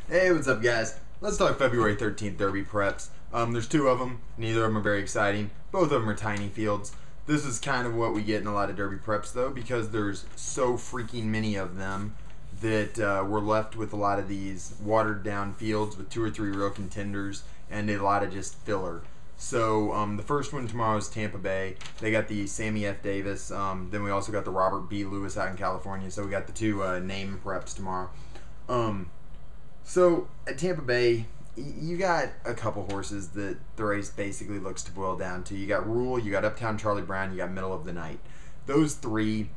Hey, what's up, guys? Let's talk February 13th Derby preps. There's two of them. Neither of them are very exciting. Both of them are tiny fields. This is kind of what we get in a lot of Derby preps, though, because there's so freaking many of them that we're left with a lot of these watered down fields with two or three real contenders and a lot of just filler. So the first one tomorrow is Tampa Bay. They got the Sammy F. Davis. Then we also got the Robert B. Lewis out in California. So we got the two name preps tomorrow. So at Tampa Bay, you got a couple horses that the race basically looks to boil down to. You got Rule, you got Uptown Charlie Brown, you got Middle of the Night. Those three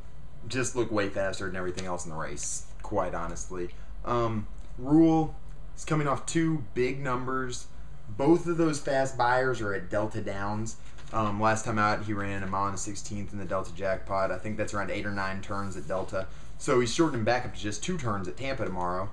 just look way faster than everything else in the race, quite honestly. Rule is coming off two big numbers. Both of those fast buyers are at Delta Downs. Last time out, he ran a mile and a 16th in the Delta Jackpot. I think that's around 8 or 9 turns at Delta. So he's shortening back up to just 2 turns at Tampa tomorrow.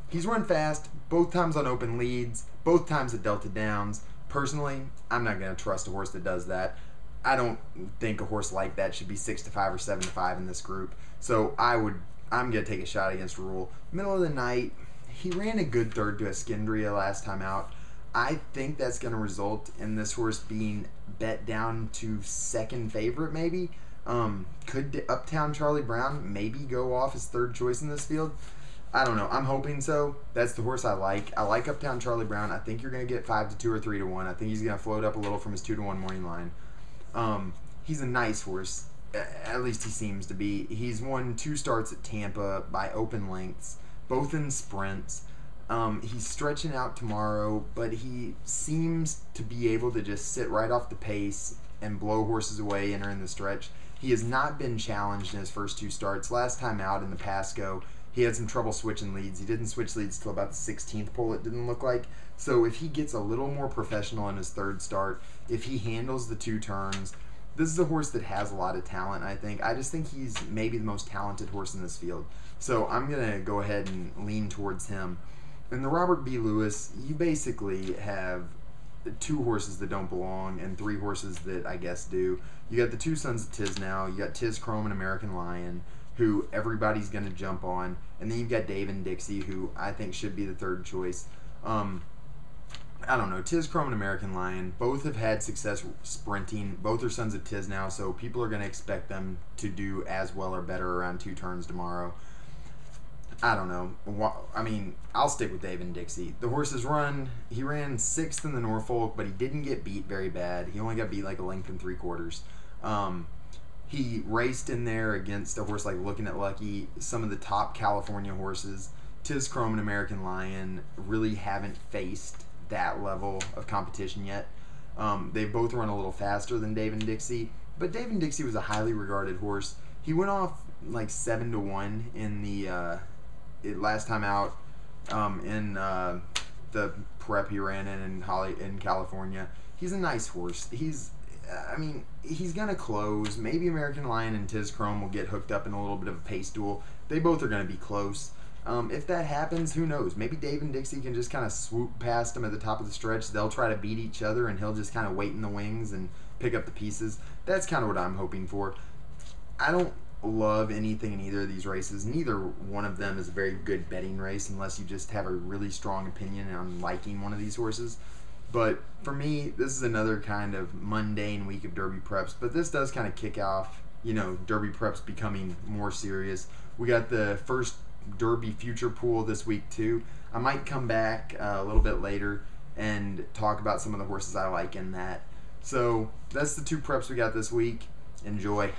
He's run fast, both times on open leads, both times at Delta Downs. Personally, I'm not going to trust a horse that does that. I don't think a horse like that should be 6-5 or 7-5 in this group. So I'm going to take a shot against Rule. Middle of the Night, he ran a good third to Escondria last time out. I think that's going to result in this horse being bet down to second favorite, maybe. Could Uptown Charlie Brown maybe go off as third choice in this field? I don't know. I'm hoping so. That's the horse I like. I like Uptown Charlie Brown. I think you're going to get 5-2 or 3-1. I think he's going to float up a little from his 2-1 morning line. He's a nice horse. At least he seems to be. He's won 2 starts at Tampa by open lengths, both in sprints. He's stretching out tomorrow, but he seems to be able to just sit right off the pace and blow horses away entering the stretch. He has not been challenged in his first 2 starts. Last time out in the Pasco, he had some trouble switching leads. He didn't switch leads till about the 16th pole, it didn't look like. So if he gets a little more professional in his third start, if he handles the 2 turns, this is a horse that has a lot of talent, I think. I just think he's maybe the most talented horse in this field. So I'm going to go ahead and lean towards him. In the Robert B. Lewis, you basically have 2 horses that don't belong and 3 horses that I guess do. You got the 2 sons of Tiz now. You got Tiz Chrome and American Lion, who everybody's going to jump on. And then you've got Dave and Dixie, who I think should be the third choice. I don't know. Tiz Chrome and American Lion, both have had success sprinting. Both are sons of Tiz now, so people are going to expect them to do as well or better around 2 turns tomorrow. I don't know. I mean, I'll stick with Dave and Dixie. The horses he ran 6th in the Norfolk, but he didn't get beat very bad. He only got beat like a length and 3/4. He raced in there against a horse like Looking at Lucky, some of the top California horses. Tiz Chrome and American Lion really haven't faced that level of competition yet. They both run a little faster than Dave and Dixie, but Dave and Dixie was a highly regarded horse. He went off like 7-1 in the last time out in the prep he ran in California. He's a nice horse. He's going to close. Maybe American Lion and Tiz Chrome will get hooked up in a little bit of a pace duel. They both are going to be close. If that happens, who knows? Maybe Dave and Dixie can just kind of swoop past him at the top of the stretch. They'll try to beat each other, and he'll just kind of wait in the wings and pick up the pieces. That's kind of what I'm hoping for. I don't love anything in either of these races. Neither one of them is a very good betting race unless you just have a really strong opinion on liking one of these horses. But for me, this is another kind of mundane week of Derby preps. But this does kind of kick off, Derby preps becoming more serious. We got the first Derby future pool this week too. I might come back a little bit later and talk about some of the horses I like in that. So that's the 2 preps we got this week. Enjoy.